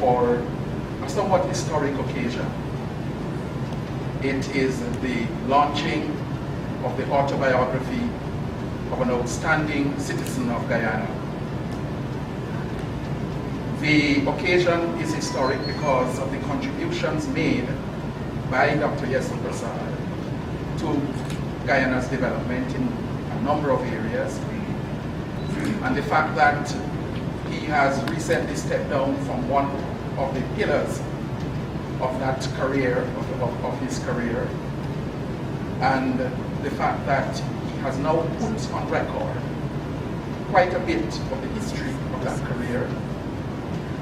for a somewhat historic occasion. It is the launching of the autobiography of an outstanding citizen of Guyana. The occasion is historic because of the contributions made by Dr. Yesu Persaud to Guyana's development in a number of areas, and the fact that he has recently stepped down from one of the pillars of that career, of his career, and the fact that he has now put on record quite a bit of the history of that career,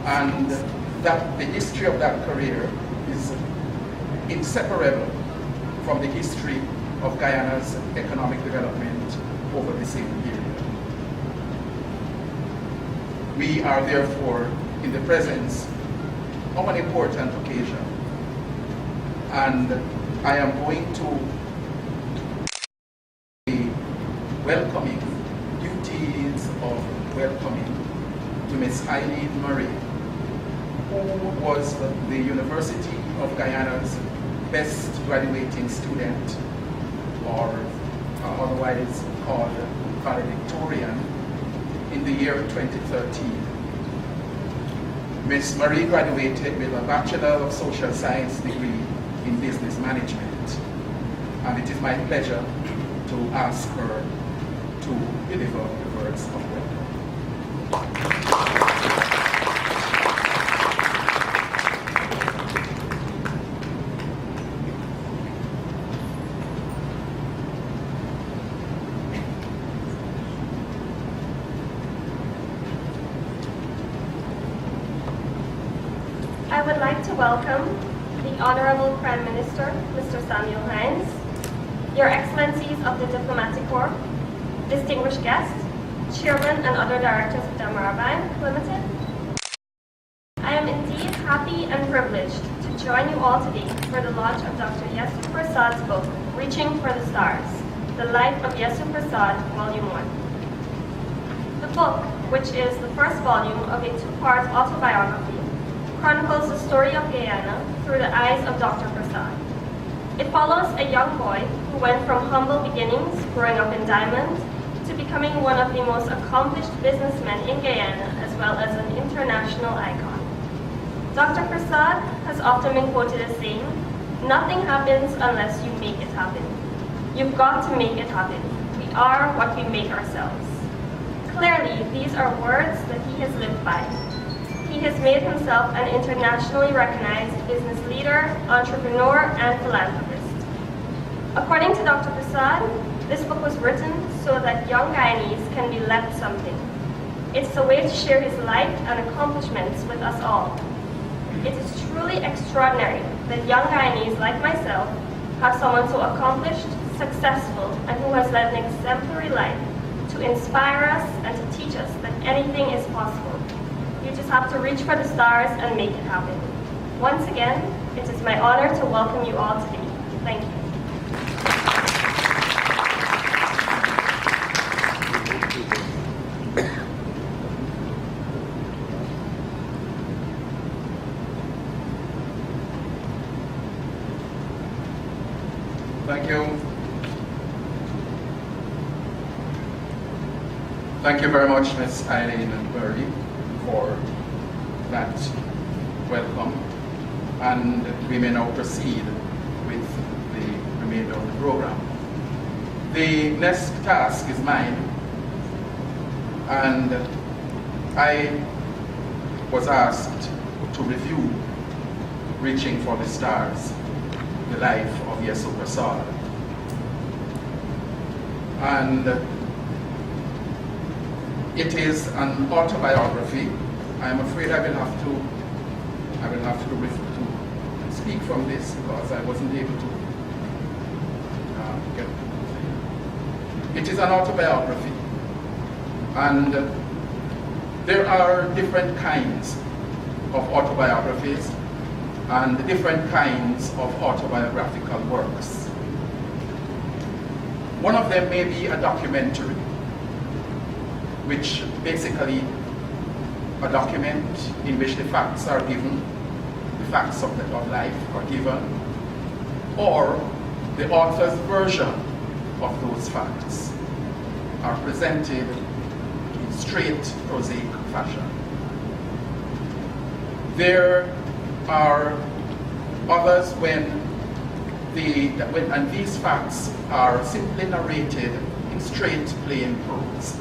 and that the history of that career is inseparable from the history of Guyana's economic development over the same period. We are therefore in the presence of an important occasion, and I am going to be welcoming, duties of welcoming to Ms. Eileen Murray, who was the University of Guyana's best graduating student, or otherwise called valedictorian, in the year 2013. Ms. Murray graduated with a Bachelor of Social Science degree in Business Management, and it is my pleasure to ask her to deliver the words of welcome. I would like to welcome the Honorable Prime Minister, Mr. Samuel Hines, Your Excellencies of the Diplomatic Corps, distinguished guests, Chairman and other Directors of Damara Bank Limited. I am indeed happy and privileged to join you all today for the launch of Dr. Yesu Persaud's book, Reaching for the Stars, The Life of Yesu Persaud, Volume 1. The book, which is the first volume of a two-part autobiography, chronicles the story of Guyana through the eyes of Dr. Persaud. It follows a young boy who went from humble beginnings, growing up in Diamond, to becoming one of the most accomplished businessmen in Guyana, as well as an international icon. Dr. Persaud has often been quoted as saying, "Nothing happens unless you make it happen. You've got to make it happen. We are what we make ourselves." Clearly, these are words that he has lived by. He has made himself an internationally recognized business leader, entrepreneur, and philanthropist. According to Dr. Persaud, this book was written so that young Guyanese can be left something. It's a way to share his life and accomplishments with us all. It is truly extraordinary that young Guyanese like myself have someone so accomplished, successful, and who has led an exemplary life to inspire us and to teach us that anything is possible. You just have to reach for the stars and make it happen. Once again, it is my honor to welcome you all today. Thank you. Thank you. Thank you very much, Ms. Eileen Murray, for that welcome. And we may now proceed with the remainder of the program. The next task is mine, and I was asked to review Reaching for the Stars, the life of Yesu Persaud. And it is an autobiography. I am afraid I will have to speak from this because I wasn't able to get. It is an autobiography, and there are different kinds of autobiographies and different kinds of autobiographical works. One of them may be a documentary, which basically a document in which the facts are given, the facts of life are given, or the author's version of those facts are presented in straight prosaic fashion. There are others and these facts are simply narrated in straight plain prose,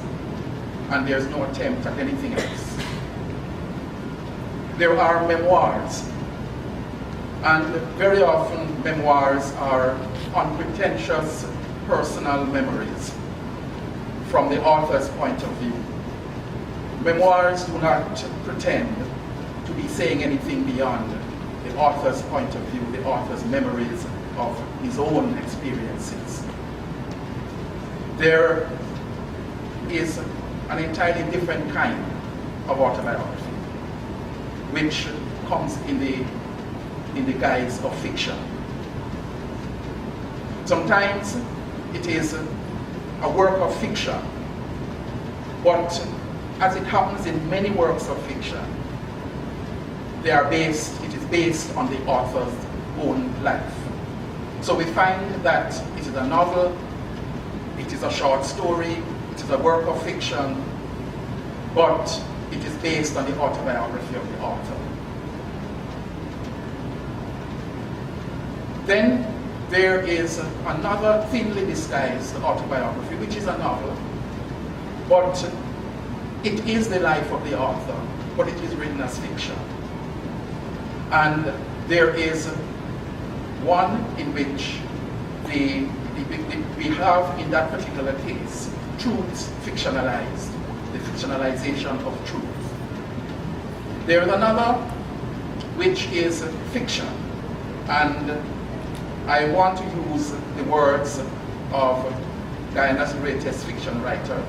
and there's no attempt at anything else. There are memoirs, and very often memoirs are unpretentious personal memories from the author's point of view. Memoirs do not pretend to be saying anything beyond the author's point of view, the author's memories of his own experiences. There is an entirely different kind of autobiography, which comes in the guise of fiction. Sometimes it is a work of fiction, but as it happens in many works of fiction, it is based on the author's own life. So we find that it is a novel, it is a short story, it is a work of fiction, but it is based on the autobiography of the author. Then there is another thinly disguised autobiography, which is a novel, but it is the life of the author, but it is written as fiction. And there is one in which we have, in that particular case, truths fictionalized, the fictionalization of truth. There is another which is fiction, and I want to use the words of Guyana's greatest fiction writer,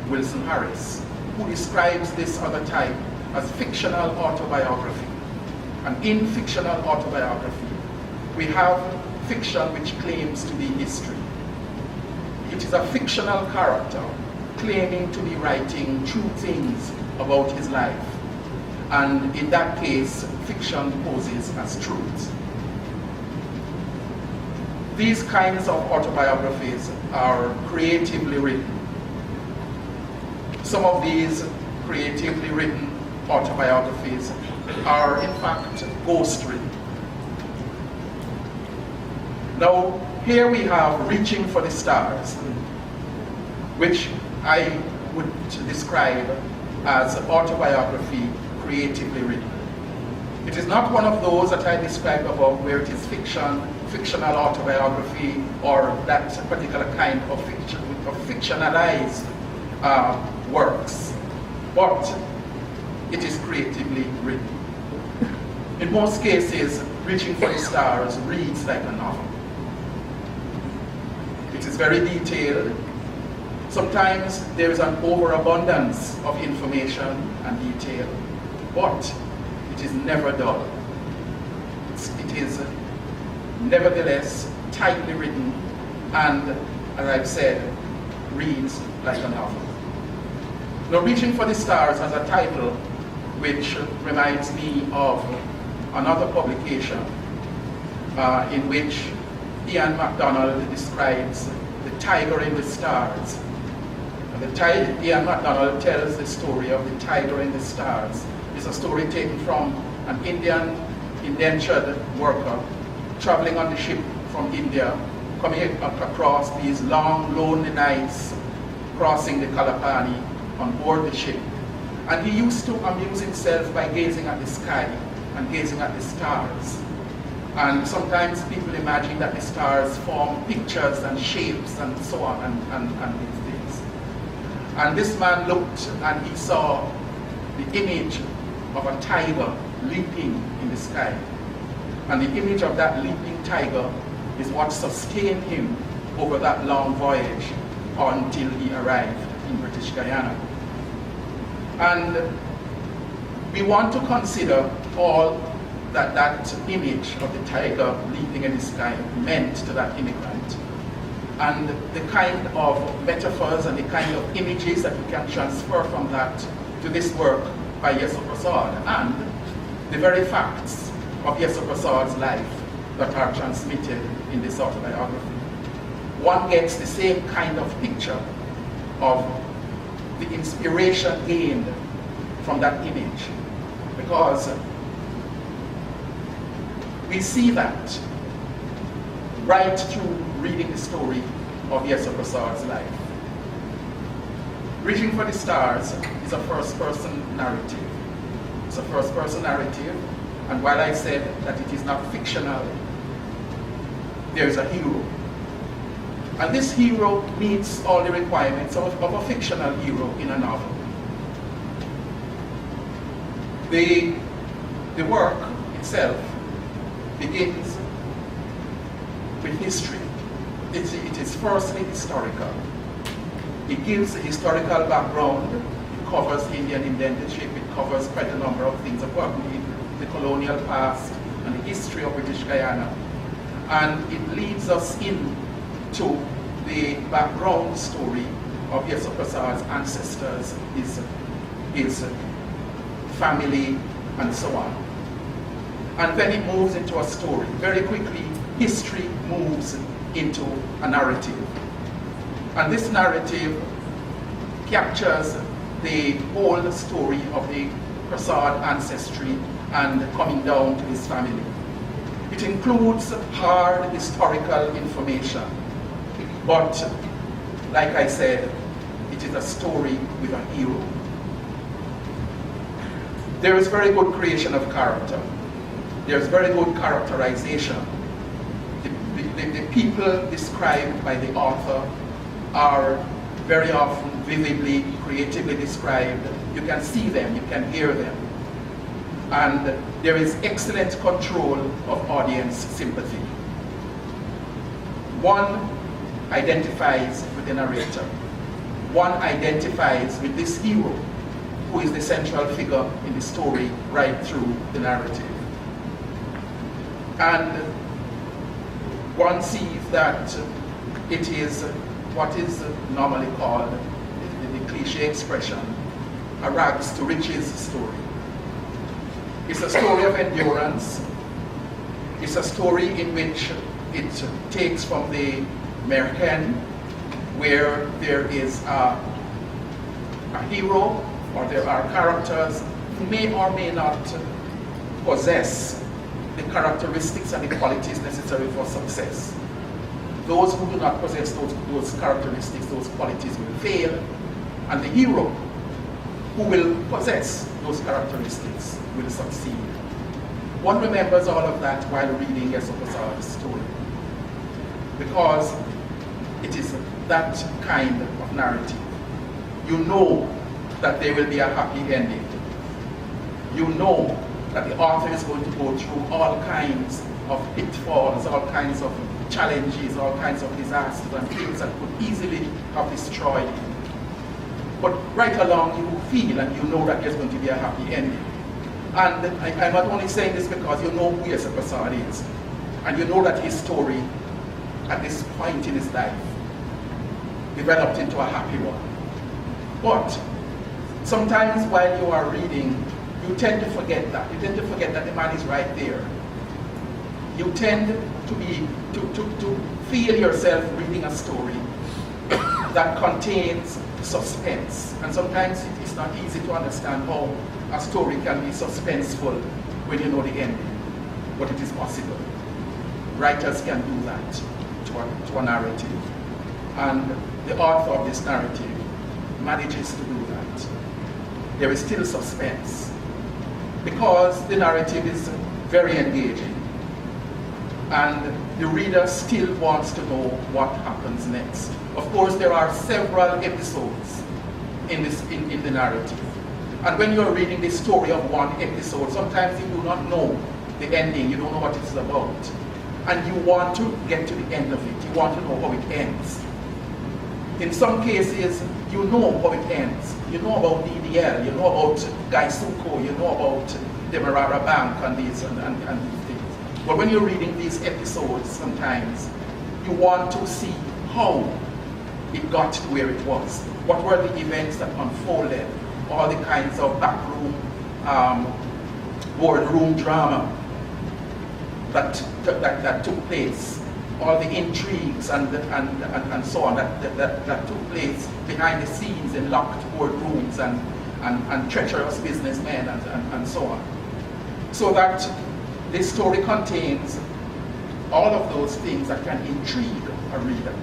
Wilson Harris, who describes this other type as fictional autobiography. And in fictional autobiography, we have fiction which claims to be history. It is a fictional character claiming to be writing true things about his life. And in that case, fiction poses as truth. These kinds of autobiographies are creatively written. Some of these creatively written autobiographies are in fact ghost written. Now, here we have Reaching for the Stars, which I would describe as autobiography creatively written. It is not one of those that I described above where it is fictional autobiography, or that particular kind of fictionalized works, but it is creatively written. In most cases, Reaching for the Stars reads like a novel. It is very detailed. Sometimes there is an overabundance of information and detail, but it is never dull. It is nevertheless tightly written, and as I've said, reads like a novel. Now, Reaching for the Stars has a title which reminds me of another publication in which Ian MacDonald describes the tiger in the stars. And Ian MacDonald tells the story of the tiger in the stars. It's a story taken from an Indian indentured worker traveling on the ship from India, coming across these long, lonely nights, crossing the Kalapani on board the ship. And he used to amuse himself by gazing at the sky and gazing at the stars. And sometimes people imagine that the stars form pictures and shapes and so on and these things. And this man looked and he saw the image of a tiger leaping in the sky. And the image of that leaping tiger is what sustained him over that long voyage until he arrived in British Guyana. And we want to consider all that image of the tiger leaping in the sky meant to that immigrant, and the kind of metaphors and the kind of images that we can transfer from that to this work by Yesu Persaud and the very facts of Yesu Persaud's life that are transmitted in this autobiography. One gets the same kind of picture of the inspiration gained from that image, because we see that right through reading the story of Yesu Persaud's life. Reaching for the Stars is a first-person narrative. It's a first-person narrative, and while I said that it is not fictional, there is a hero. And this hero meets all the requirements of a fictional hero in a novel. The work itself begins with history. It is firstly historical. It gives a historical background. It covers Indian indentureship. It covers quite a number of things about the colonial past and the history of British Guyana. And it leads us into the background story of Yesu Persaud's ancestors, his family, and so on. And then it moves into a story. Very quickly, history moves into a narrative. And this narrative captures the whole story of the Persaud ancestry and coming down to his family. It includes hard historical information, but like I said, it is a story with a hero. There is very good creation of character. There is very good characterization. The people described by the author are very often vividly, creatively described. You can see them, you can hear them. And there is excellent control of audience sympathy. One identifies with the narrator. One identifies with this hero, who is the central figure in the story right through the narrative. And one sees that it is what is normally called, the cliche expression, a rags to riches story. It's a story of endurance. It's a story in which it takes from the American, where there is a hero, or there are characters who may or may not possess the characteristics and the qualities necessary for success. Those who do not possess those characteristics, those qualities will fail, and the hero who will possess those characteristics will succeed. One remembers all of that while reading Yesu Persaud's story, because it is that kind of narrative. You know that there will be a happy ending. You know that the author is going to go through all kinds of pitfalls, all kinds of challenges, all kinds of disasters and things that could easily have destroyed him. But right along you feel and you know that there's going to be a happy ending. And I'm not only saying this because you know who Yesu Persaud is, and you know that his story at this point in his life developed into a happy one. But sometimes while you are reading, you tend to forget that. You tend to forget that the man is right there. You tend to feel yourself reading a story that contains suspense. And sometimes it's not easy to understand how a story can be suspenseful when you know the ending. But it is possible. Writers can do that to a narrative. And the author of this narrative manages to do that. There is still suspense, because the narrative is very engaging. And the reader still wants to know what happens next. Of course, there are several episodes in the narrative. And when you're reading the story of one episode, sometimes you do not know the ending, you don't know what it's about. And you want to get to the end of it. You want to know how it ends. In some cases, you know how it ends. You know about DDL, you know about Gaisuko, you know about Demerara Bank and these and these things. But when you're reading these episodes, sometimes you want to see how it got to where it was. What were the events that unfolded? All the kinds of backroom boardroom drama that took place, all the intrigues and so on that took place behind the scenes in locked boardrooms and treacherous businessmen and so on. So that this story contains all of those things that can intrigue a reader.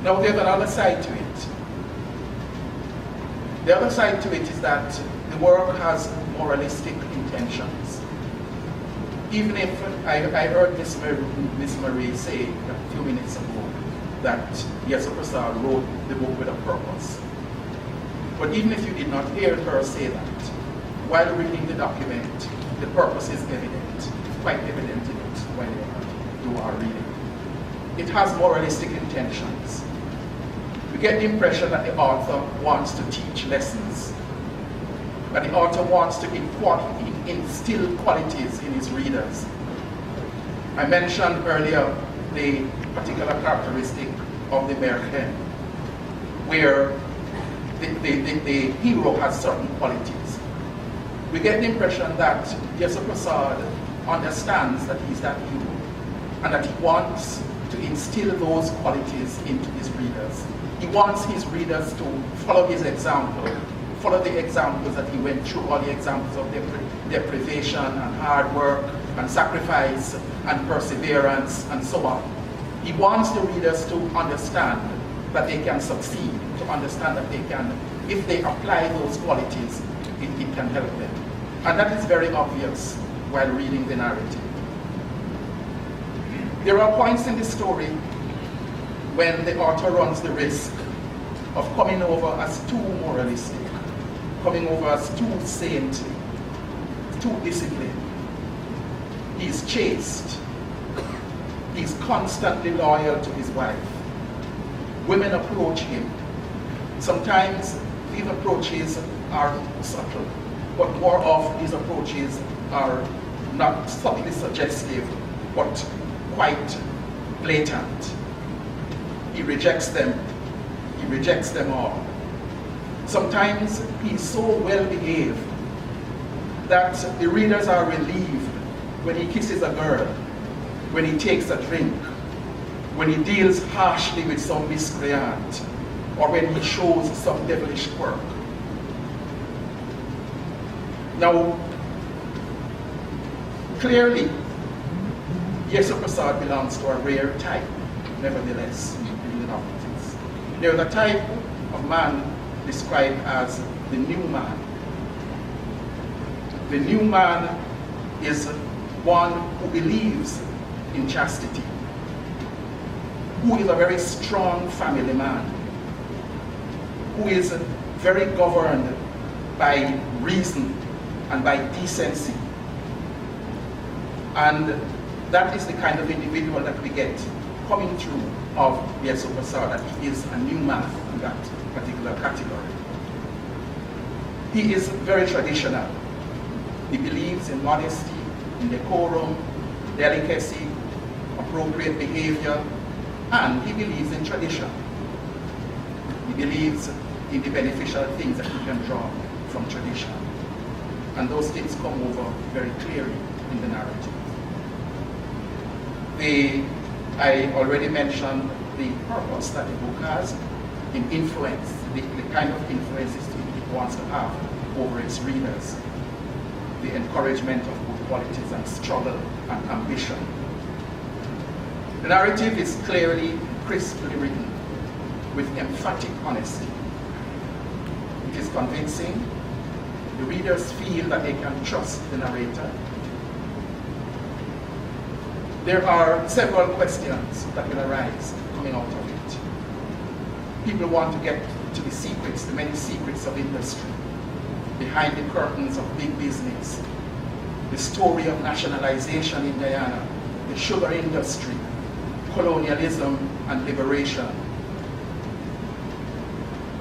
Now there's another side to it. The other side to it is that the work has moralistic intentions. Even if I heard Miss Marie say a few minutes ago that Yesu Persaud wrote the book with a purpose. But even if you did not hear her say that, while reading the document, the purpose is evident, quite evident in it when you are reading. It has moralistic intentions. We get the impression that the author wants to teach lessons, that the author wants to instill qualities in his readers. I mentioned earlier the particular characteristic of the Bergen, where the hero has certain qualities. We get the impression that Yesu Persaud understands that he's that hero and that he wants to instill those qualities into his readers. He wants his readers to follow his example, follow the examples that he went through, all the examples of deprivation and hard work and sacrifice and perseverance and so on. He wants the readers to understand that they can succeed, to understand that they can, if they apply those qualities, it can help them. And that is very obvious while reading the narrative. There are points in the story when the author runs the risk of coming over as too moralistic, coming over as too saintly, too disciplined. He's chaste. He's constantly loyal to his wife. Women approach him. Sometimes these approaches are subtle, but more of these approaches are not subtly suggestive, but quite blatant. He rejects them. He rejects them all. Sometimes he's so well behaved that the readers are relieved when he kisses a girl, when he takes a drink, when he deals harshly with some miscreant, or when he shows some devilish quirk. Now, clearly, Yesu Persaud belongs to a rare type, nevertheless, in the novels. There's a type of man described as the new man. The new man is one who believes in chastity, who is a very strong family man, who is very governed by reason and by decency. And that is the kind of individual that we get coming through of Yesu Persaud, that he is a new man in that particular category. He is very traditional. He believes in modesty, in decorum, delicacy, appropriate behavior, and he believes in tradition. He believes in the beneficial things that he can draw from tradition. And those things come over very clearly in the narrative. I already mentioned the purpose that the book has in influence, the kind of influences it wants to have over its readers, the encouragement of good qualities and struggle and ambition. The narrative is clearly, crisply written with emphatic honesty. It is convincing. The readers feel that they can trust the narrator. There are several questions that will arise coming out of it. People want to get to the secrets, the many secrets of industry, behind the curtains of big business, the story of nationalization in Guyana, the sugar industry, colonialism and liberation.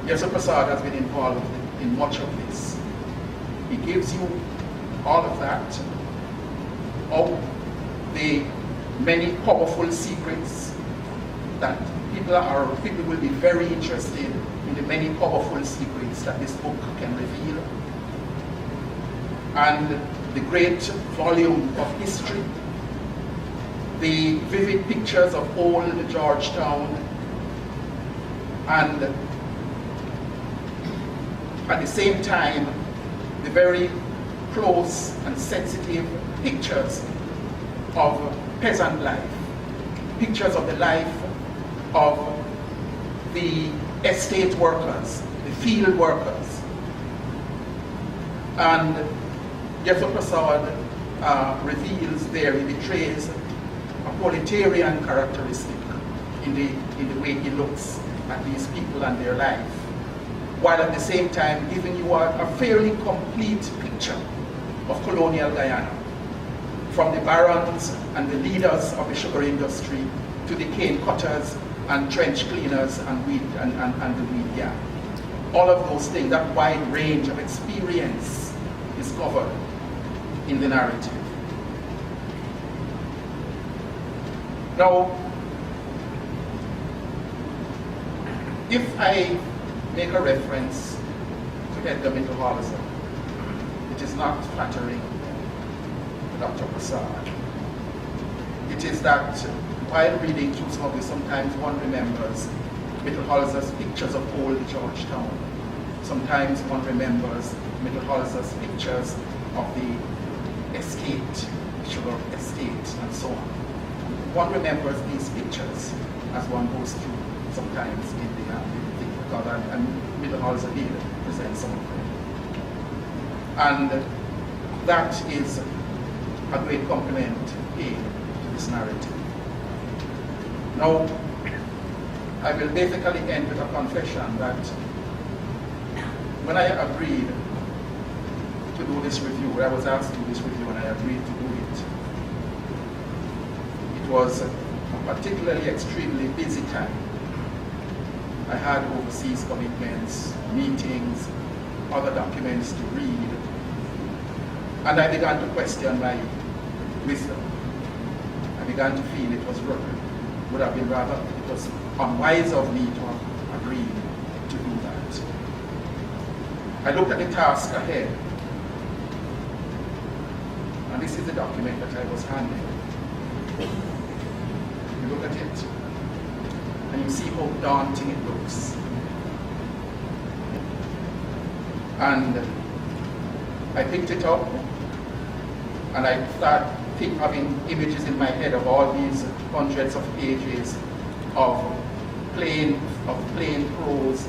Yesu Persaud has been involved in much of this. He gives you all of that, all the many powerful secrets that people will be very interested in the many powerful secrets that this book can reveal, and the great volume of history, the vivid pictures of old Georgetown, and at the same time, the very close and sensitive pictures of peasant life, pictures of the life of the estate workers, the field workers. And Yesu Persaud reveals there, he betrays a proletarian characteristic in the way he looks at these people and their life, while at the same time giving you a fairly complete picture of colonial Guyana, from the barons and the leaders of the sugar industry to the cane cutters and trench cleaners and the weed gang. All of those things, that wide range of experience is covered in the narrative. Now, if I make a reference to Edgar Mittelholzer, it is not flattering to Dr. Persaud. It is that while reading through some of this, sometimes one remembers Mittelholzer's pictures of old Georgetown. Sometimes one remembers Mittelholzer's pictures of the estate, sugar estate, and so on. One remembers these pictures as one goes through sometimes in the because Mittelholzer did present some of them. And that is a great compliment paid to this narrative. Now, I will basically end with a confession that when I agreed to do this review, I was asked to do this review and I agreed to do it. It was a particularly extremely busy time. I had overseas commitments, meetings, other documents to read, and I began to question my wisdom. I began to feel it was would have been rather, it was unwise of me to have agreed to do that. I looked at the task ahead, and this is the document that I was handed. You look at it, and you see how daunting it looks. And I picked it up, and I started having images in my head of all these hundreds of pages of plain prose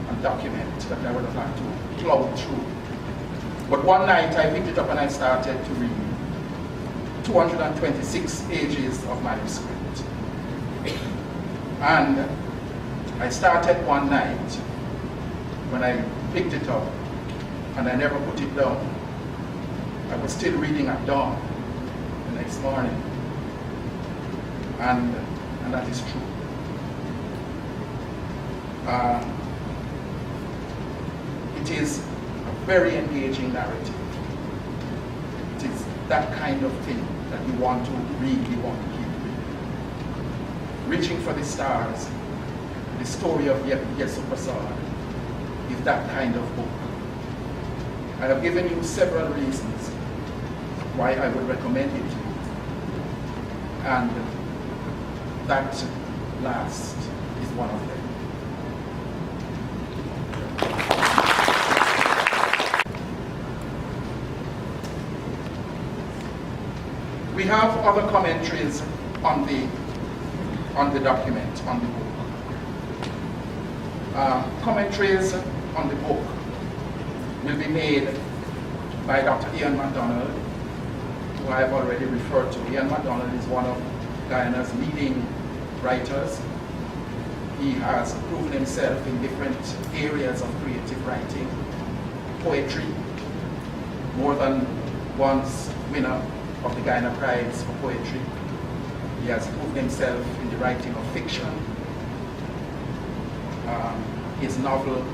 and document that I would have had to plow through. But one night I picked it up and I started to read 226 pages of manuscript. And I started one night when I picked it up and I never put it down. I was still reading at dawn the next morning. And that is true. It is a very engaging narrative. It is that kind of thing that you want to read, you want to keep reading. Reaching for the Stars, the story of Yesu Persaud, is that kind of book. I have given you several reasons why I would recommend it to you. And that last is one of them. We have other commentaries on the document, on the book. Commentaries on the book will be made by Dr. Ian MacDonald, who I have already referred to. Ian MacDonald is one of Guyana's leading writers. He has proven himself in different areas of creative writing, poetry, more than once winner of the Guyana Prize for Poetry. He has proven himself in the writing of fiction. His novel,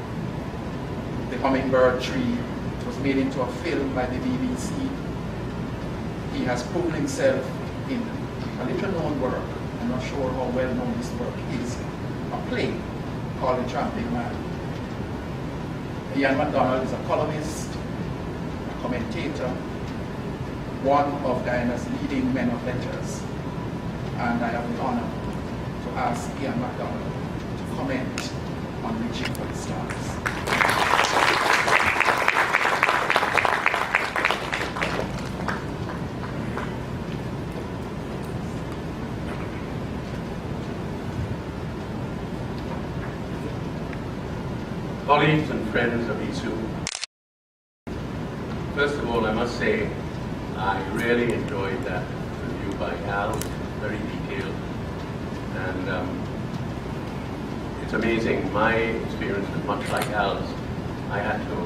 The Hummingbird Tree, was made into a film by the BBC. He has proven himself in a little known work, I'm not sure how well known this work is, a play called the Champion Man. Ian MacDonald is a columnist, a commentator, one of Guyana's leading men of letters, and I have the honor to ask Ian MacDonald to comment on Reaching for the Stars. Colleagues and friends of Yesu, first of all, I must say I really enjoyed that review by Al, very detailed, and it's amazing. My experience was much like Al's. I had to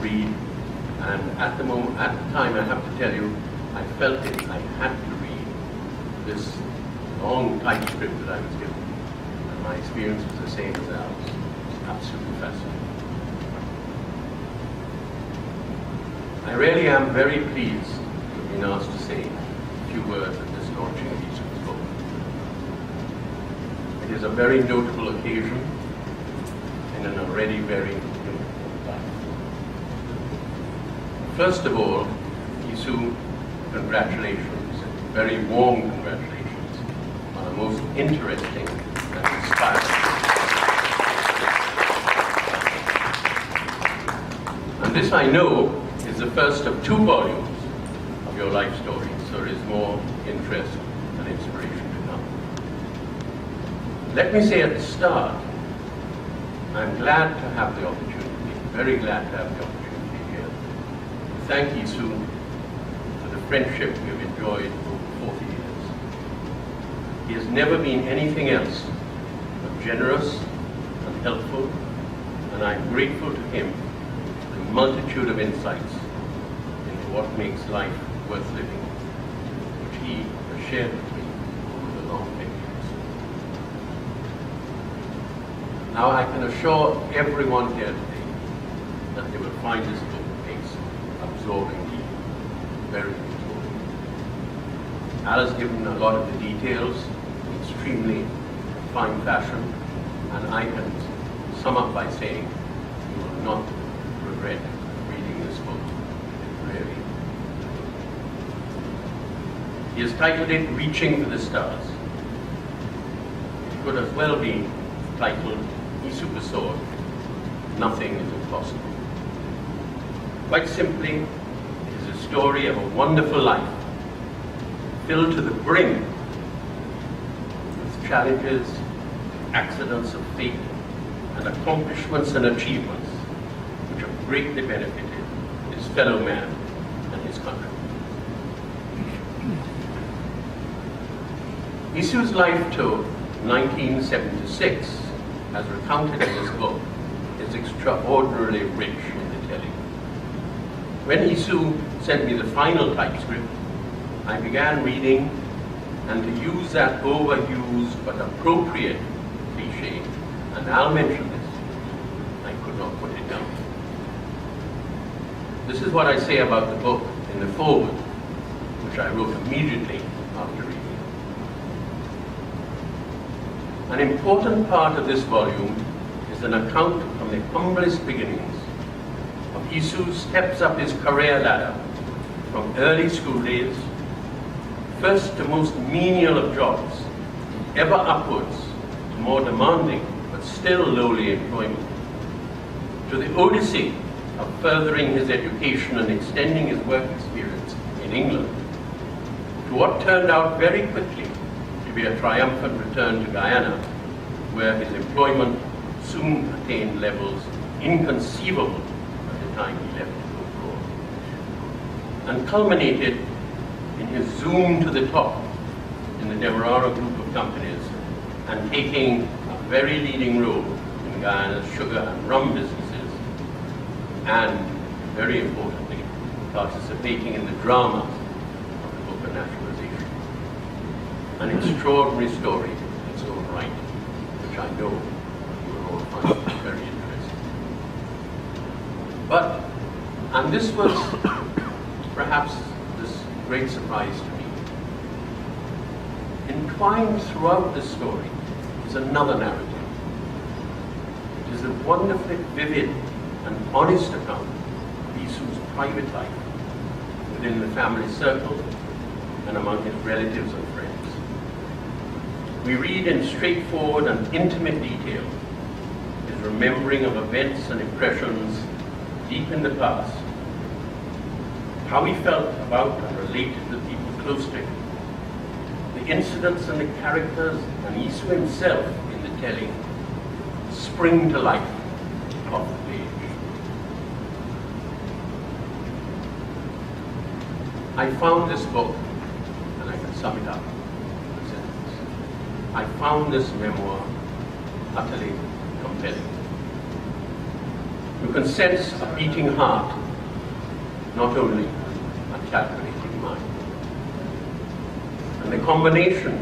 read, and at the time, I have to tell you, I felt it. I had to read this long typescript that I was given, and my experience was the same as Al's. Absolutely fascinating. I really am very pleased to have been asked to say a few words at this launching of Yesu's book. It is a very notable occasion in an already very notable life. First of all, Yesu, congratulations, very warm congratulations on a most interesting and inspiring. And this I know is the first of 2 volumes of your life story, so there is more interest and inspiration to come. Let me say at the start, I'm glad to have the opportunity, very glad to have the opportunity here, to thank Yesu for the friendship we have enjoyed over 40 years. He has never been anything else but generous and helpful, and I'm grateful to him for the multitude of insights into what makes life worth living, which he has shared with me over the long decades. Now I can assure everyone here today that they will find this book case absorbingly, very absorbing. Al has given a lot of the details in extremely fine fashion, and I can sum up by saying you will not regret reading this book. Really. He has titled it Reaching for the Stars. It could as well be titled Yesu Persaud, Nothing is Impossible. Quite simply, it is a story of a wonderful life, filled to the brim with challenges, accidents of fate, and accomplishments and achievements which have greatly benefited his fellow man and his country. Yesu's life to 1976, as recounted in this book, is extraordinarily rich in the telling. When Yesu sent me the final typescript, I began reading, and to use that overused but appropriate cliche, and I'll mention this, I could not put it down. This is what I say about the book in the foreword, which I wrote immediately after reading. An important part of this volume is an account from the humblest beginnings of Yesu's steps up his career ladder from early school days, first to most menial of jobs, ever upwards to more demanding but still lowly employment, to the odyssey of furthering his education and extending his work experience in England, to what turned out very quickly to be a triumphant return to Guyana, where his employment soon attained levels inconceivable at the time he left to go abroad, and culminated in his zoom to the top in the Demerara group of companies and taking a very leading role in Guyana's sugar and rum businesses, and, very importantly, participating in the drama of the book of naturalization. An extraordinary story in its own right, which I know you will all find very interesting. But, and this was perhaps this great surprise to me, entwined throughout this story is another narrative, is a wonderfully vivid and honest account of Yesu's private life within the family circle and among his relatives and friends. We read in straightforward and intimate detail his remembering of events and impressions deep in the past, how he felt about and related to the people close to him, the incidents and the characters and Yesu himself in the telling spring to life off the page. I found this book, and I can sum it up in a sentence. I found this memoir utterly compelling. You can sense a beating heart, not only a calculating mind. And the combination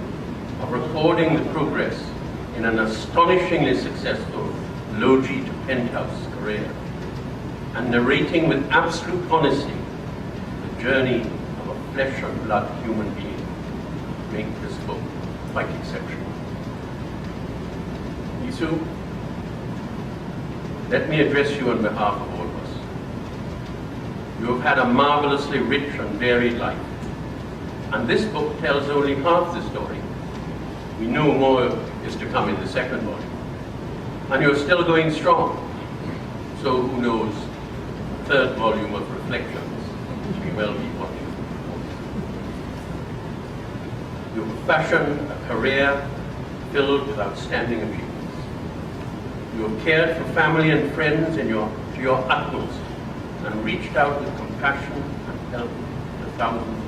of recording the progress in an astonishingly successful low-G to penthouse career and narrating with absolute honesty the journey of a flesh and blood human being make this book quite exceptional. Yesu, let me address you on behalf of all of us. You have had a marvelously rich and varied life, and this book tells only half the story. We know more is to come in the second volume, and you're still going strong. So who knows, the third volume of Reflections may well be what you have fashioned a career filled with outstanding achievements. You have cared for family and friends to your utmost and reached out with compassion and help to thousands.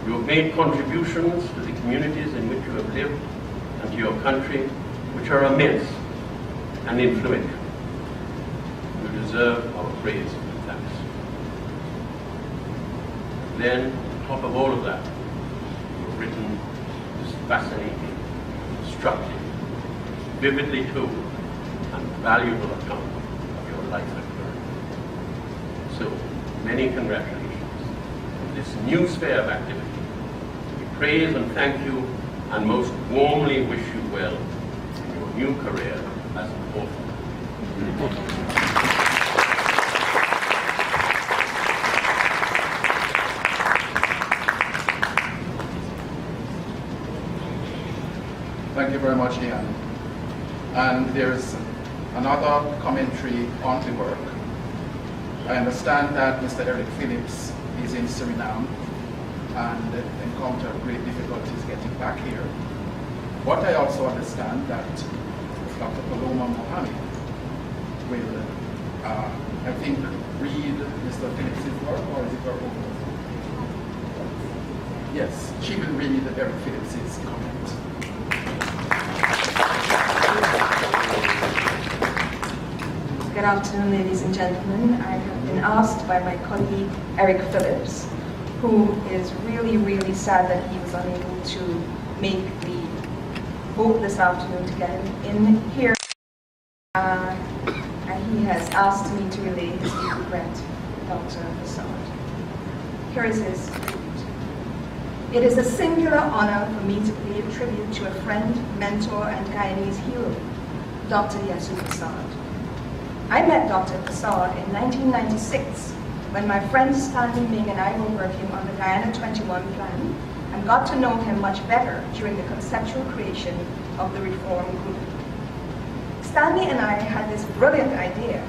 You have made contributions to the communities in which you have lived and to your country, which are immense and influential. You deserve our praise and thanks. And then, on top of all of that, you have written this fascinating, instructive, vividly told, and valuable account of your life and career. So, many congratulations on this new sphere of activity. We praise and thank you and most warmly wish you well in your new career as an author. Thank you very much, Ian. And there's another commentary on the work. I understand that Mr. Eric Phillips is in Suriname and encountered great difficulties getting back here. But I also understand that Dr. Paloma Mohammed will, I think, read Mr. Phillips' work, or is it her own? Yes, she will read Eric Phillips' comment. Good afternoon, ladies and gentlemen. I have been asked by my colleague, Eric Phillips, who is really, really sad that he was unable to make the vote this afternoon to get him in here. And he has asked me to relay his deep regret to Dr. Persaud. Here is his tribute. It is a singular honor for me to pay a tribute to a friend, mentor, and Guyanese hero, Dr. Yesu Persaud. I met Dr. Persaud in 1996 when my friend Stanley Ming and I were working on the Guyana 21 plan and got to know him much better during the conceptual creation of the Reform Group. Stanley and I had this brilliant idea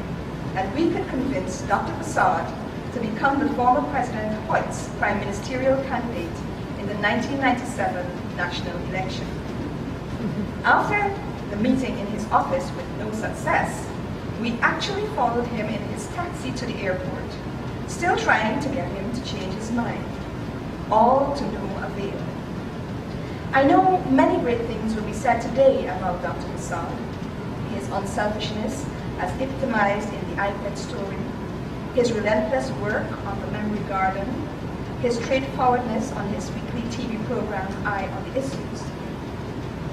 that we could convince Dr. Persaud to become the former President Hoyt's prime ministerial candidate in the 1997 national election. After the meeting in his office with no success, we actually followed him in his taxi to the airport, still trying to get him to change his mind, all to no avail. I know many great things will be said today about Dr. Persaud, his unselfishness as epitomized in the iPad story, his relentless work on the Memory Garden, his straightforwardness on his weekly TV program, Eye on the Issues.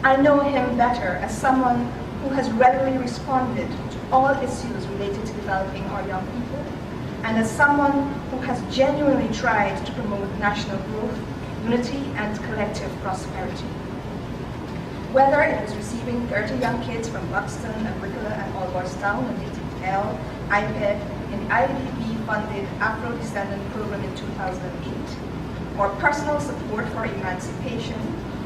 I know him better as someone who has readily responded to all issues related to developing our young people, and as someone who has genuinely tried to promote national growth, unity, and collective prosperity. Whether it was receiving 30 young kids from Buxton, Agricola, and Alwarstown and DTL, IPED, in the IDB-funded Afro-Descendant program in 2008, or personal support for emancipation,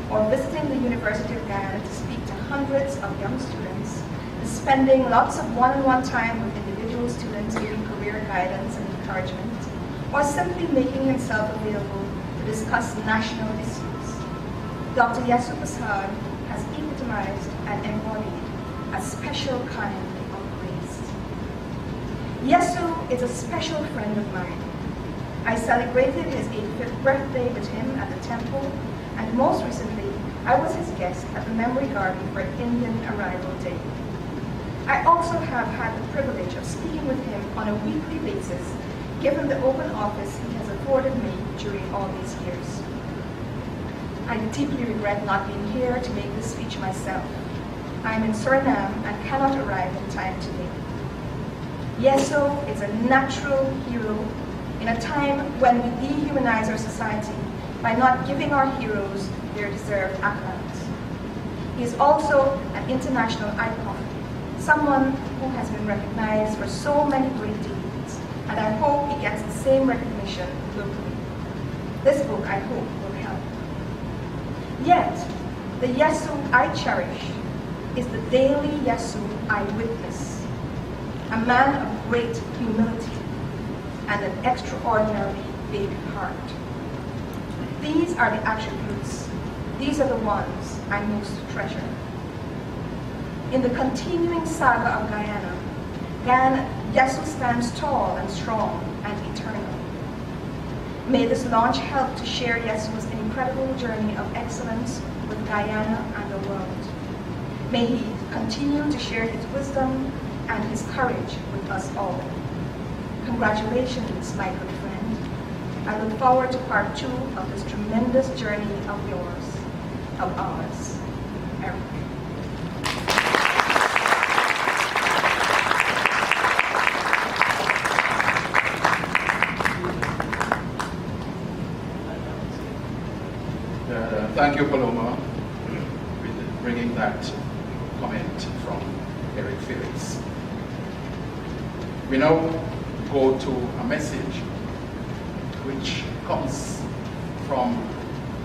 or visiting the University of Guyana to speak to hundreds of young students, spending lots of one-on-one time with individual students giving career guidance and encouragement, or simply making himself available to discuss national issues. Dr. Yesu Persaud has epitomized and embodied a special kind of grace. Yesu is a special friend of mine. I celebrated his 85th birthday with him at the temple, and most recently, I was his guest at the Memory Garden for Indian Arrival Day. I also have had the privilege of speaking with him on a weekly basis, given the open office he has afforded me during all these years. I deeply regret not being here to make this speech myself. I am in Suriname and cannot arrive in time today. Yesu is a natural hero in a time when we dehumanize our society by not giving our heroes their deserved accolades. He is also an international icon, someone who has been recognized for so many great deeds, and I hope he gets the same recognition locally. This book, I hope, will help. Yet, the Yesu I cherish is the daily Yesu I witness, a man of great humility and an extraordinarily big heart. These are the attributes, these are the ones I most treasure. In the continuing saga of Guyana, Yesu stands tall and strong and eternal. May this launch help to share Yesu's incredible journey of excellence with Guyana and the world. May he continue to share his wisdom and his courage with us all. Congratulations, my good friend. I look forward to part 2 of this tremendous journey of yours, of ours. Eric. Thank you, Paloma, with bringing that comment from Eric Felix. We now go to a message which comes from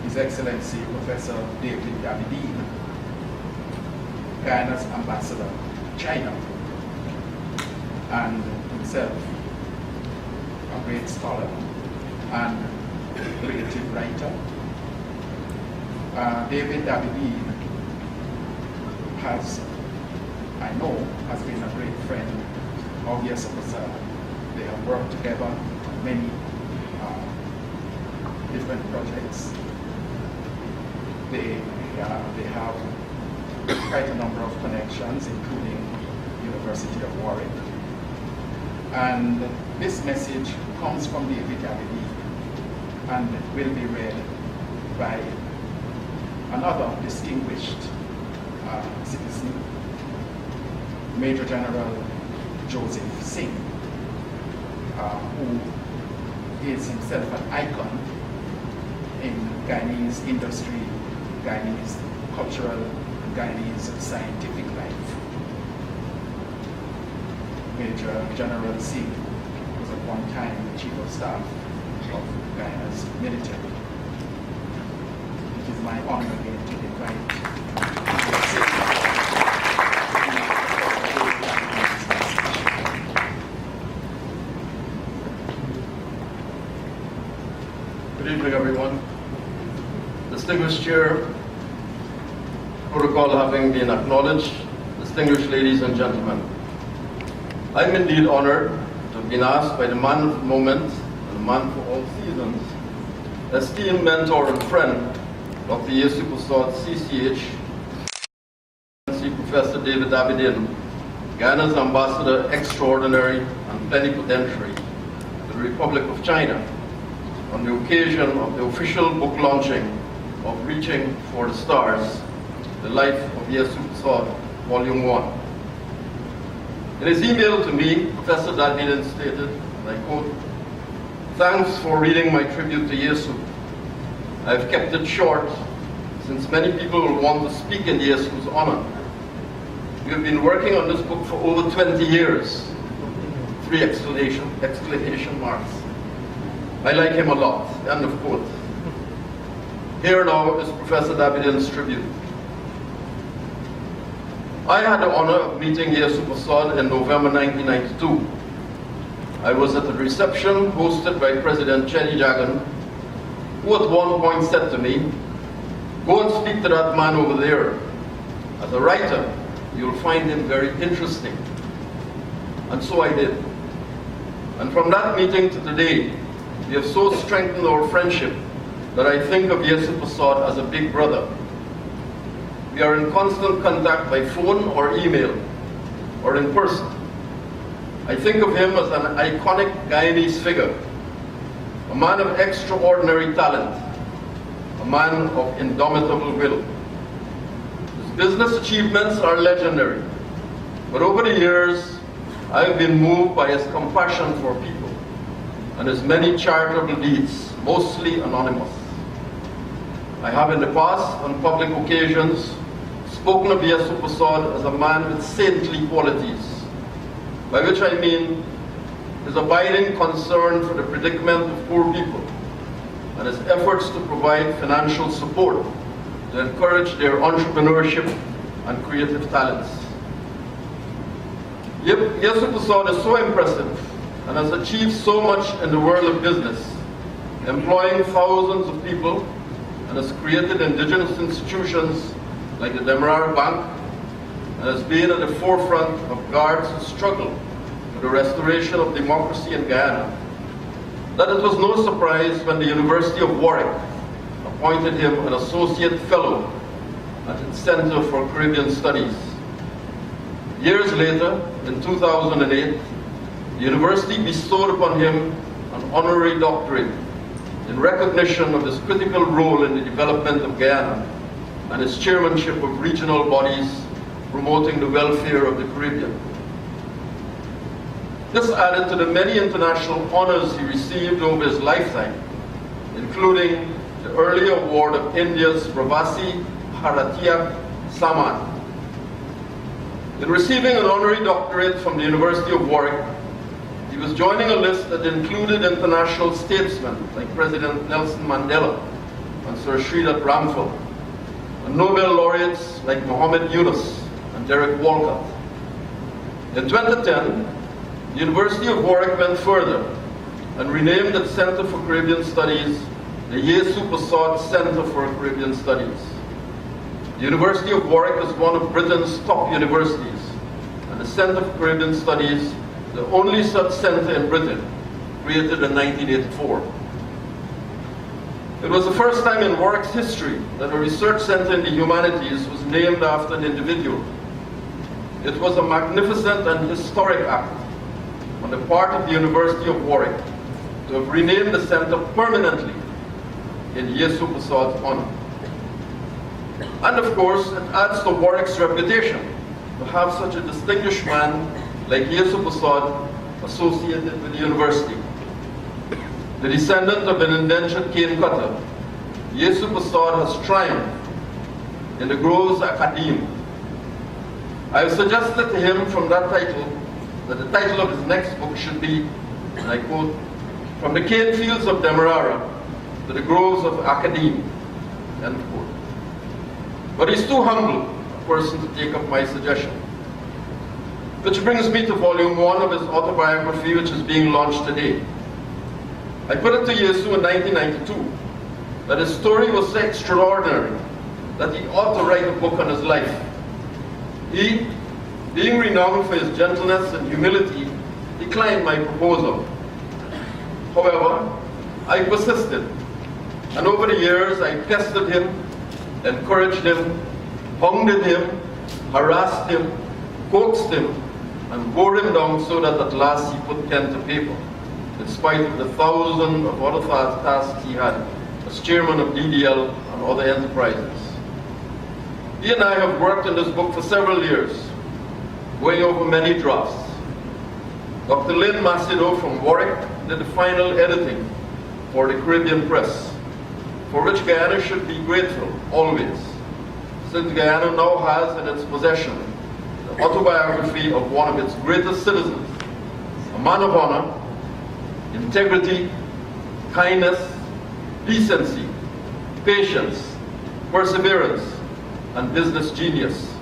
His Excellency Professor David Abidine, Guyana's ambassador to China, and himself a great scholar and creative writer. David Abidine has been a great friend of Yesu Persaud. They have worked together on many different projects. They have quite a number of connections, including University of Warwick. And this message comes from David Abidine and will be read by another distinguished citizen, Major General Joseph Singh, who is himself an icon in Guyanese industry, Guyanese cultural, Guyanese scientific life. Major General Singh was at one time the Chief of Staff of Guyana's military. It is my honor again to invite Good evening, everyone. Distinguished Chair, protocol having been acknowledged, distinguished ladies and gentlemen, I'm indeed honored to have been asked by the man of the moment and the man for all seasons, esteemed mentor and friend, Dr. Yesu Persaud, CCH, Professor David Abidine, Guyana's Ambassador Extraordinary and Plenipotentiary to the Republic of China, on the occasion of the official book launching of Reaching for the Stars, The Life of Yesu Persaud, Volume 1. In his email to me, Professor Abidine stated, and I quote, "Thanks for reading my tribute to Yesu. I've kept it short since many people will want to speak in Yesu's honor. We have been working on this book for over 20 years. 3 exclamation marks. I like him a lot, end of quote. Here now is Professor Davidian's tribute. I had the honor of meeting Yesu Persaud in November 1992. I was at a reception hosted by President Chenny Jagan, who at one point said to me, "Go and speak to that man over there. As a writer, you'll find him very interesting." And so I did. And from that meeting to today, we have so strengthened our friendship that I think of Yesu Persaud as a big brother. We are in constant contact by phone or email, or in person. I think of him as an iconic Guyanese figure, a man of extraordinary talent, a man of indomitable will. His business achievements are legendary, but over the years, I have been moved by his compassion for people and his many charitable deeds, mostly anonymous. I have in the past, on public occasions, spoken of Yesu Persaud as a man with saintly qualities, by which I mean his abiding concern for the predicament of poor people and his efforts to provide financial support to encourage their entrepreneurship and creative talents. Yesu Persaud is so impressive and has achieved so much in the world of business, employing thousands of people, and has created indigenous institutions like the Demerara Bank, and has been at the forefront of Guard's struggle for the restoration of democracy in Guyana, that it was no surprise when the University of Warwick appointed him an Associate Fellow at its Center for Caribbean Studies. Years later, in 2008, the university bestowed upon him an honorary doctorate in recognition of his critical role in the development of Guyana and his chairmanship of regional bodies promoting the welfare of the Caribbean. This added to the many international honors he received over his lifetime, including the early award of India's Pravasi Bharatiya Samman. In receiving an honorary doctorate from the University of Warwick, he was joining a list that included international statesmen like President Nelson Mandela and Sir Sridhar Ramphal, and Nobel laureates like Muhammad Yunus and Derek Walcott. In 2010, the University of Warwick went further and renamed its Center for Caribbean Studies the Yesu Persaud Center for Caribbean Studies. The University of Warwick is one of Britain's top universities, and the Center for Caribbean Studies, the only such center in Britain, created in 1984. It was the first time in Warwick's history that a research center in the humanities was named after an individual. It was a magnificent and historic act on the part of the University of Warwick to have renamed the center permanently in Yesu Persaud's honor. And of course, it adds to Warwick's reputation to have such a distinguished man like Yesu Persaud associated with the university. The descendant of an indentured cane cutter, Yesu Persaud has triumphed in the groves academe. I have suggested to him from that title that the title of his next book should be, and I quote, "From the cane fields of Demerara to the groves of academe," end quote. But he's too humble a person to take up my suggestion. Which brings me to volume 1 of his autobiography, which is being launched today. I put it to Yesu in 1992 that his story was so extraordinary that he ought to write a book on his life. He, being renowned for his gentleness and humility, declined my proposal. However, I persisted, and over the years I pestered him, encouraged him, hounded him, harassed him, coaxed him, and wore him down so that at last he put pen to paper, in spite of the thousands of other tasks he had as chairman of DDL and other enterprises. He and I have worked on this book for several years, going over many drafts. Dr. Lynn Macedo from Warwick did the final editing for the Caribbean Press. for which Guyana should be grateful always, since Guyana now has in its possession the autobiography of one of its greatest citizens, a man of honor, integrity, kindness, decency, patience, perseverance, and business genius.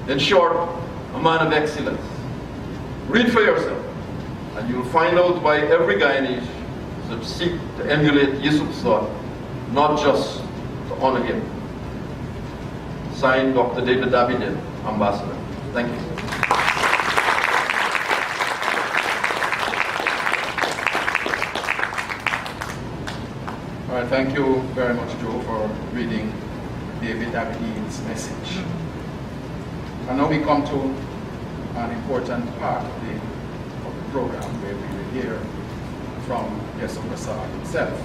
In short, a man of excellence. Read for yourself, and you'll find out why every Guyanese should seek to emulate Yesu Persaud, not just to honor him. Signed, Dr. David Abidin, Ambassador. Thank you. All right, thank you very much, Joe, for reading David Abidin's message. And now we come to an important part of the program where we will hear from Yesu Persaud himself.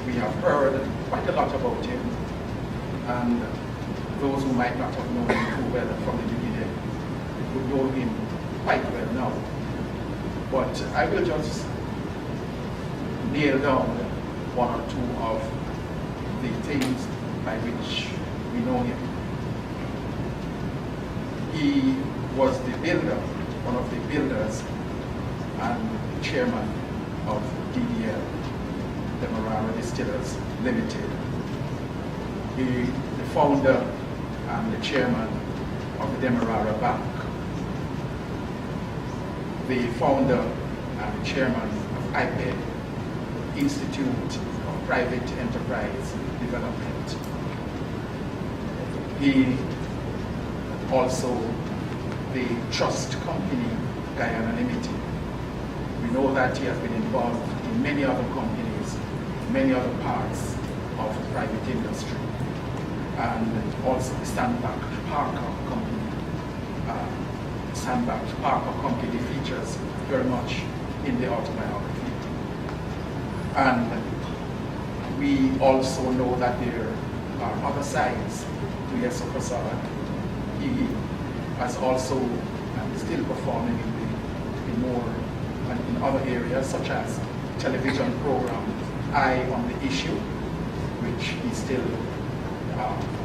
We have heard quite a lot about him, and those who might not have known him too well from the beginning would know him quite well now. But I will just nail down one or two of the things by which we know him. He was the builder, one of the builders and chairman of DDL, Demerara Distillers Limited. He the founder and the chairman of the Demerara Bank. The founder and the chairman of IPED, Institute of Private Enterprise Development. He also the trust company Guyana Limited. We know that he has been involved in many other companies, many other parts of the private industry, and also the Stanback Parker company. Stanback Parker company features very much in the autobiography. And we also know that there are other sides to Yesu Persaud. He has also still performing in more and in other areas such as television program Eye on the Issue, which he still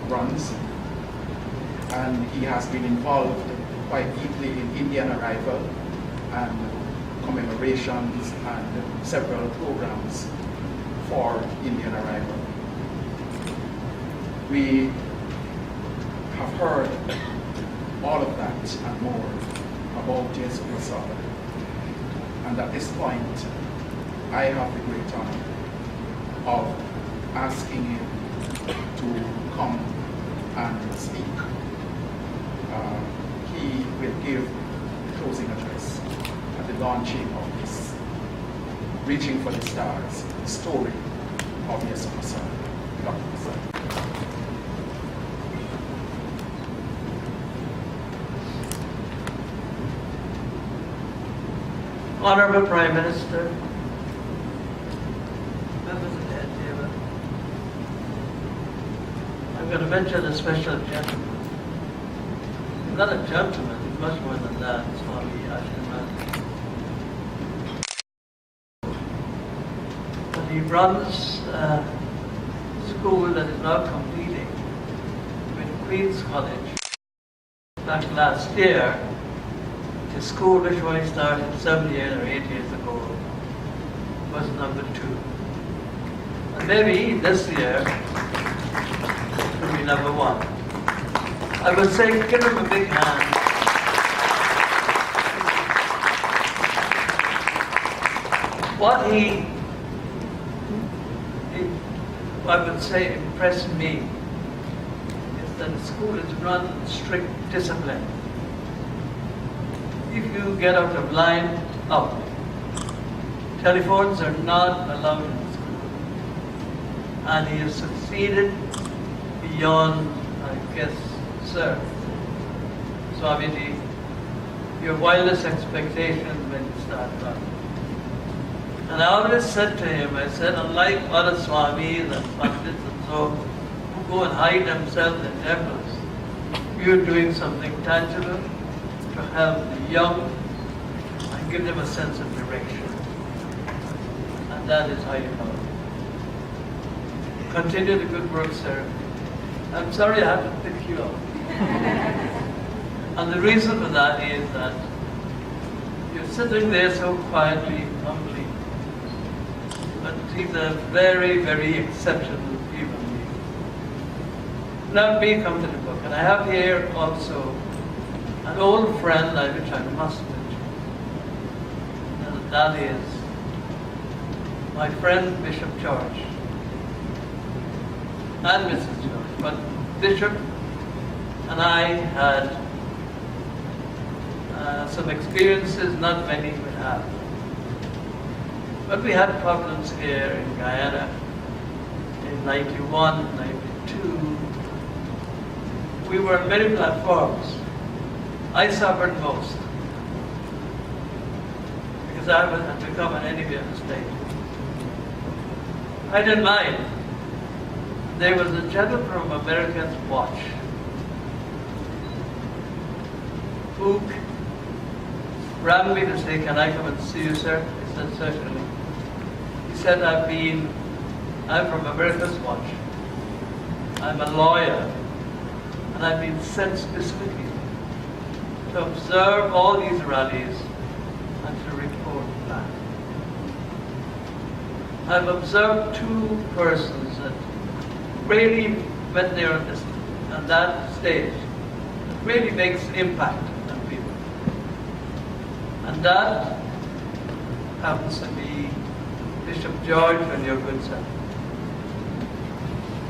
runs. And he has been involved quite deeply in Indian arrival and commemorations and several programs for Indian arrival. We have heard all of that and more about Yesu Persaud. And at this point, I have the great honor of asking him to come and speak. He will give the closing address at the launching of this Reaching for the Stars, the story of Yesu Persaud. Dr. Persaud. Honorable Prime Minister, members of the head table, I'm going to mention a special gentleman. He's not a gentleman, he's much more than that, Swami Ashraman. But he runs a school that is now completing with Queen's College. Back last year, the school which I started 7 years or 8 years ago was number 2. And maybe this year will be number 1. I would say give him a big hand. What I would say impressed me is that the school is run in strict discipline. If you get out of line, out. Telephones are not allowed in the school. And he has succeeded beyond, I guess, sir. Swamiji, your wildest expectations when you start running. And I always said to him, I said, unlike other Swamis and Pandits and so, who go and hide themselves in temples, you're doing something tangible to help the young and give them a sense of direction. And and that is highly valuable. Continue the good work, sir. I'm sorry I have to pick you up. And the reason for that is that you're sitting there so quietly, humbly, but he's a very, very exceptional human being. Now me come to the book, and I have here also an old friend which I must mention, and that is my friend Bishop George and Mrs. George. But Bishop and I had some experiences not many would have. But we had problems here in Guyana in 91, 92. We were on many platforms. I suffered most because I had become an enemy of the state. I didn't mind. There was a gentleman from American's Watch who rang me to say, "Can I come and see you, sir?" I said, "Certainly." He said, I'm from America's Watch. I'm a lawyer, and I've been sent specifically to observe all these rallies and to report back. I've observed two persons that really, when they're on that stage, it really makes an impact on people. And that happens to be Bishop George and your good self.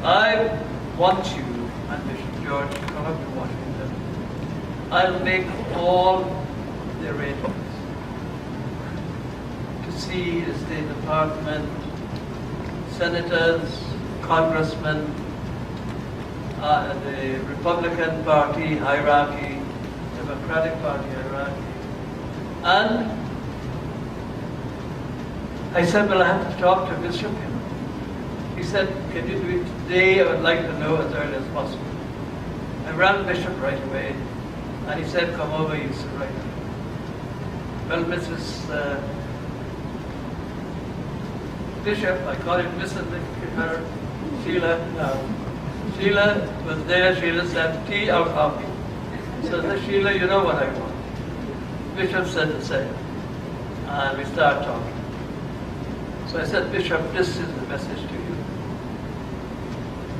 I want you and Bishop George to come up to Washington. I'll make all the arrangements to see the State Department, senators, congressmen, the Republican Party hierarchy, Democratic Party hierarchy. And I said, well, I have to talk to Bishop. He said, can you do it today? I would like to know as early as possible. I rang Bishop right away, and he said, come over, you sit right away. Well, Mrs. Bishop, I call him Mrs. her, Sheila, no. Sheila was there, Sheila said, tea or coffee. So I said, Sheila, you know what I want. Bishop said the same. And we started talking. So I said, Bishop, this is the message to you.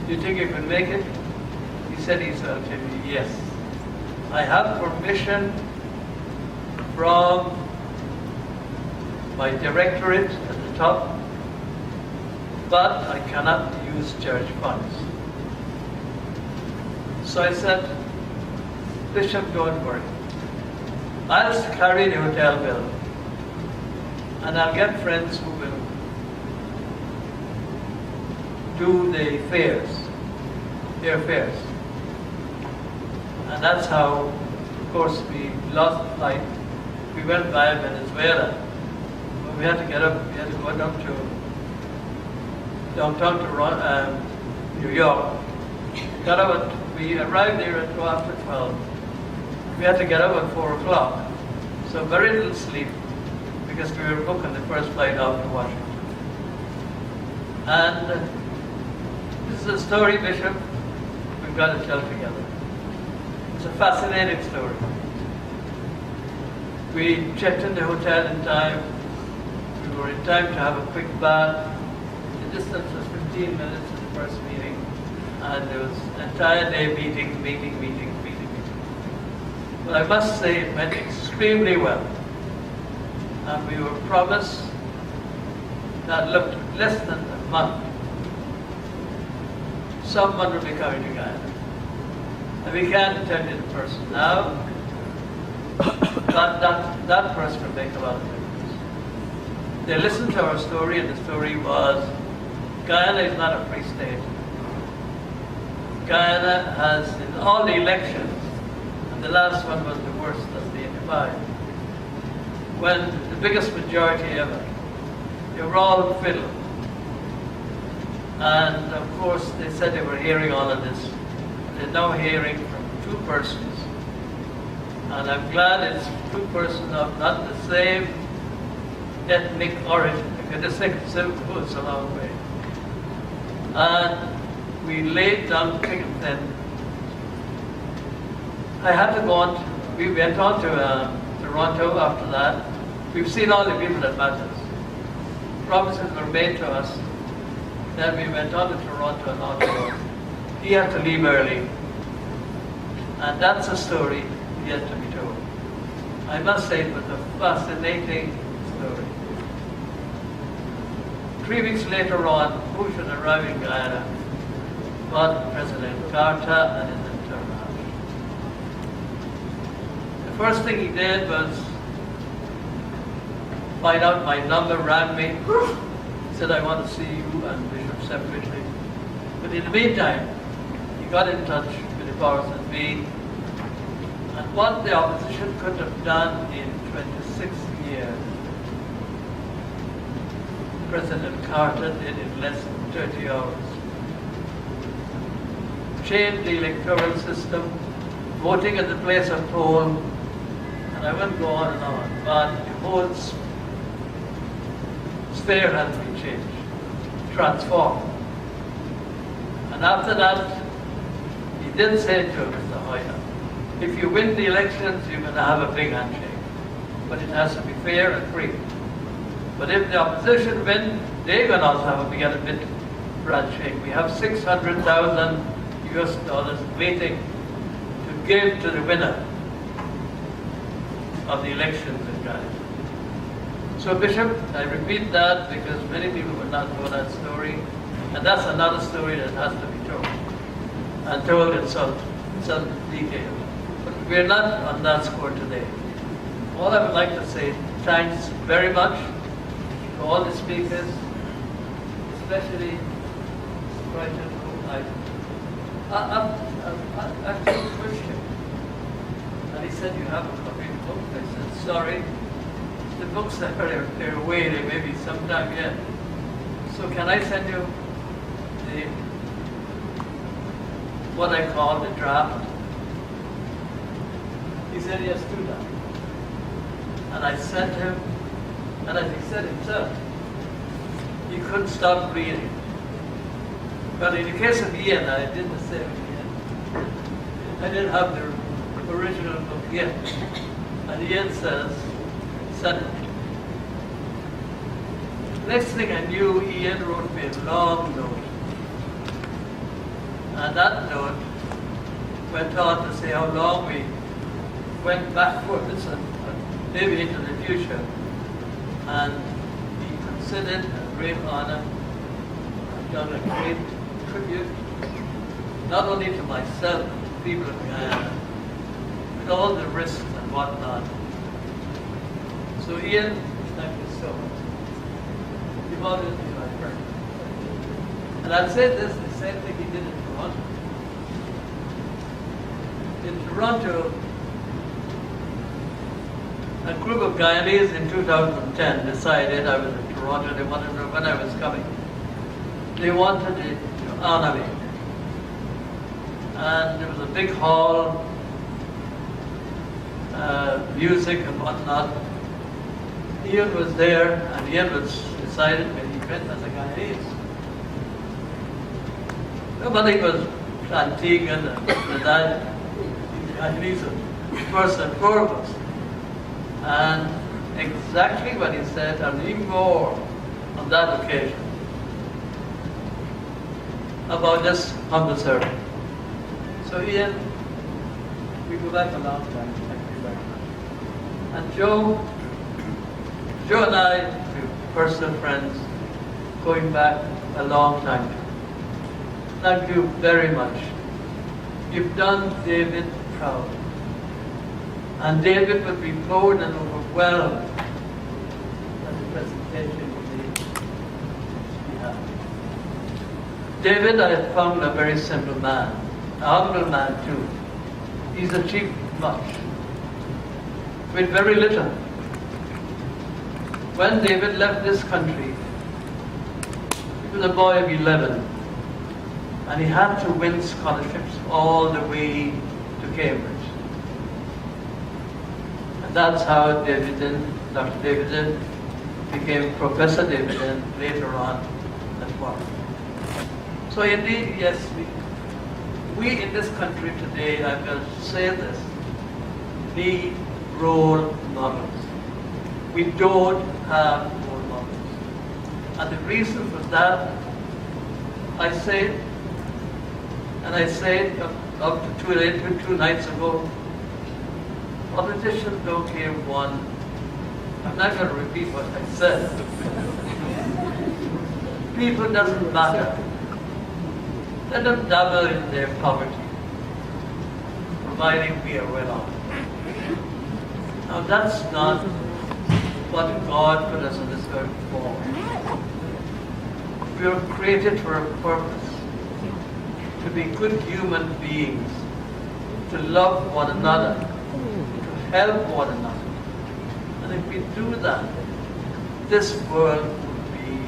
Do you think you can make it? He said he's well to me, yes. I have permission from my directorate at the top, but I cannot use church funds. So I said, Bishop, don't worry. I'll carry the hotel bill, and I'll get friends who will do the fares, airfares. And that's how, of course, we lost the flight. We went via Venezuela, but we had to get up, we had to go downtown to New York. We arrived there at 12:12. We had to get up at 4 o'clock. So very little sleep, because we were booking the first flight out to Washington. And this is a story, Bishop, we've got to tell together. It's a fascinating story. We checked in the hotel in time. We were in time to have a quick bath. The distance was 15 minutes to the first meeting. And there was an entire day meeting. But I must say it went extremely well. And we were promised that looked less than a month, someone would be coming to Guyana. And we can't tell you the person now. That person will make a lot of difference. They listened to our story, and the story was, Guyana is not a free state. Guyana has, in all the elections, and the last one was the worst, that's the 85, when the biggest majority ever, they were all fiddle. And of course, they said they were hearing all of this. They're now hearing from two persons. And I'm glad it's two persons of not the same ethnic origin. I can just think of civil goes a long way. And we laid down thick and thin. I had to go on, we went on to Toronto after that. We've seen all the people that matters. Promises were made to us. Then we went on to Toronto and Ottawa. He had to leave early. And that's a story yet to be told. I must say it was a fascinating story. 3 weeks later on, who should arrive in Guyana but President Carter and his entourage. The first thing he did was find out my number, rang me, said, I want to see you and Bishop separately. But in the meantime, he got in touch with the powers that be, and what the opposition could have done in 26 years, President Carter did in less than 30 hours. Changed the electoral system, voting at the place of poll, and I won't go on and on, but the whole sphere has been changed, transformed. And after that, he did say to Mr. Hoyer, if you win the elections, you're going to have a big handshake. But it has to be fair and free. But if the opposition win, they're going to also have a big handshake. We have $600,000 waiting to give to the winner of the elections in Ghana. So Bishop, I repeat that because many people would not know that story. And that's another story that has to be told. And told in some detail. But we're not on that score today. All I would like to say, thanks very much to all the speakers, especially Brighton, I'm a Christian. And he said, you have a copy of the book? I said, sorry. The books are away, they may be sometime yet. So can I send you what I call the draft? He said, yes, do that. And I sent him, and as he said himself, he couldn't stop reading. But in the case of Ian, I did the same with Ian. I didn't have the original book yet. And Ian says, send it. Next thing I knew, Ian wrote me a long note. And that note went on to say how long we went backwards and maybe into the future. And he considered a great honor. I've done a great tribute, not only to myself, but the people of Guyana, with all the risks and whatnot. So Ian, thank you so much. You've always been my friend. And I've said this, the same thing he did in Toronto. In Toronto, a group of Guyanese in 2010 decided, I was in Toronto, they wanted to know when I was coming. They wanted to honor me. And there was a big hall, music and whatnot. Ian was there, and Ian was decided when he went as a Guyanese. Nobody was Antiguan and that. Guyanese first and foremost. And exactly what he said, and even more on that occasion, about this humble servant. So Ian, we go back a long time. Thank you very much. And Joe and I, we're personal friends, going back a long time. Thank you very much. You've done David proud. And David would be proud and overwhelmed at the presentation we have. David, I have found a very simple man, a humble man too. He's achieved much with very little. When David left this country, he was a boy of 11, and he had to win scholarships all the way to Cambridge. And that's how Dr. Davidson became Professor David and later on at work. So indeed, yes, we in this country today, I'm going to say this, need role models. We don't have role models. And the reason for that, I say it, and I say it up to two nights ago, politicians don't care one. I'm not going to repeat what I said. People doesn't matter. Let them dabble in their poverty, providing we are well off. Now that's not what God put us on this earth for. We were created for a purpose, to be good human beings, to love one another, to help one another. And if we do that, this world would be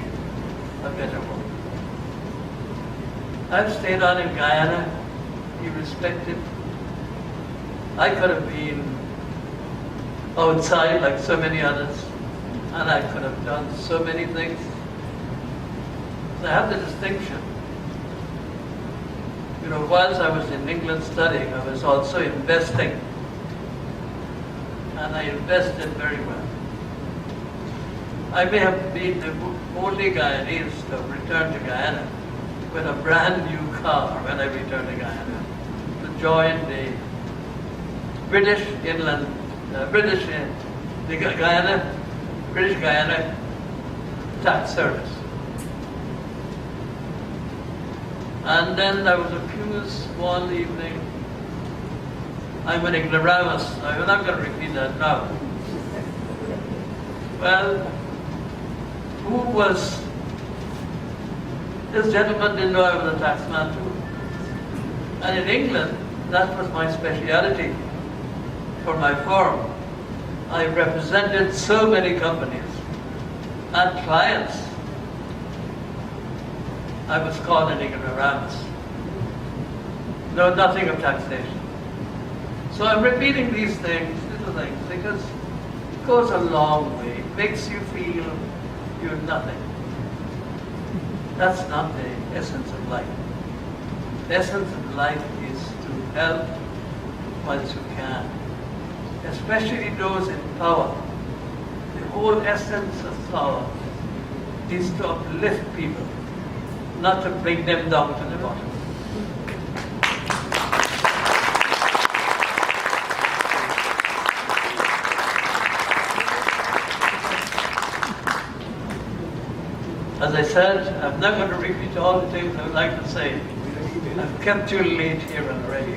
a better world. I've stayed on in Guyana, irrespective. I could have been outside like so many others, and I could have done so many things. So I have the distinction. You know, whilst I was in England studying, I was also investing. And I invested very well. I may have been the only Guyanese to have returned to Guyana with a brand new car when I returned to Guyana to join the British Guyana Tax Service. And then I was accused one evening, I'm an ignoramus. I'm not going to repeat that now. Well, who was, this gentleman didn't know I was a taxman too. And in England, that was my speciality for my firm. I represented so many companies and clients. I was called an ignoramus. Know nothing of taxation. So I'm repeating these things, little things, because it goes a long way. It makes you feel you're nothing. That's not the essence of life. The essence of life is to help once you can, especially those in power. The whole essence of power is to uplift people, not to bring them down to the bottom. As I said, I'm not going to repeat all the things I would like to say. I've kept you late here already.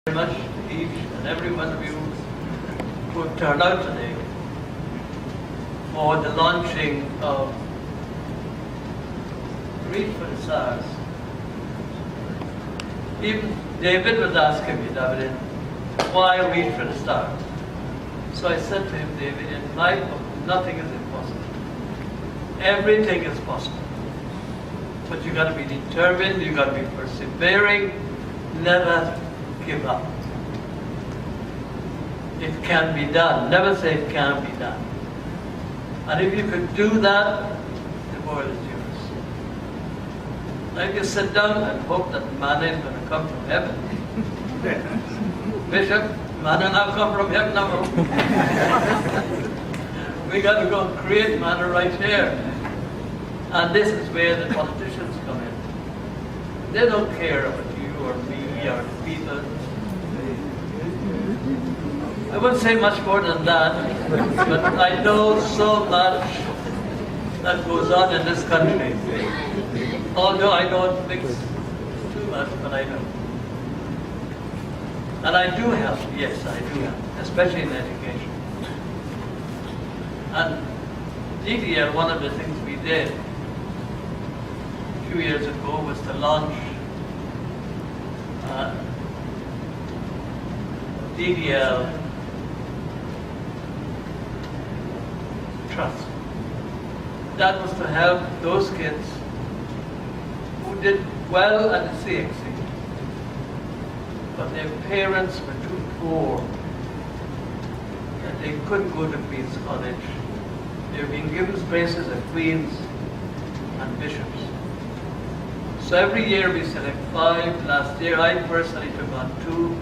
Very much each and every one of you who have turned out today for the launching of Reach for the Stars. Even David was asking me, David, why Reach for the Stars? So I said to him, David, in life nothing is impossible. Everything is possible. But you got to be determined, you got to be persevering, never give up. It can be done. Never say it can't be done. And if you could do that, the world is yours. Now you sit down and hope that manna is going to come from heaven. Bishop, manna now come from heaven now. We got to go and create manna right here. And this is where the politicians come in. They don't care about you or me or people. I wouldn't say much more than that, but I know so much that goes on in this country. Although I don't mix too much, but I know. And I do help, yes, I do help, especially in education. And DDL, one of the things we did a few years ago was to launch DDL Trust. That was to help those kids who did well at the CXC, but their parents were too poor and they couldn't go to Queen's College we've been given spaces of queens and bishops. So every year we select 5. Last year I personally took on 2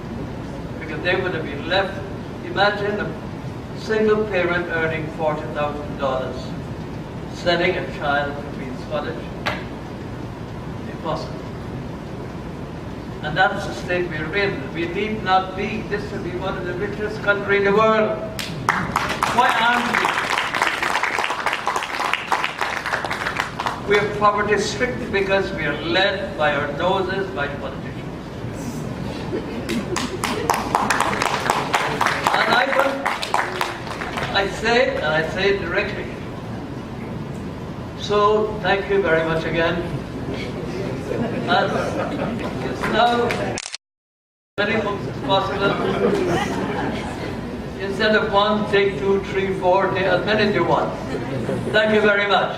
because they would have been left. Imagine a single parent earning $40,000 sending a child to Queen's College. Impossible. And that's the state we're in. We need not be. This will be one of the richest countries in the world. Why aren't we? We are poverty stricken because we are led by our noses by politicians. And I say it, and I say it directly. So thank you very much again. And it's now many books as possible. Instead of 1, take 2, 3, 4, take as many as you want. Thank you very much.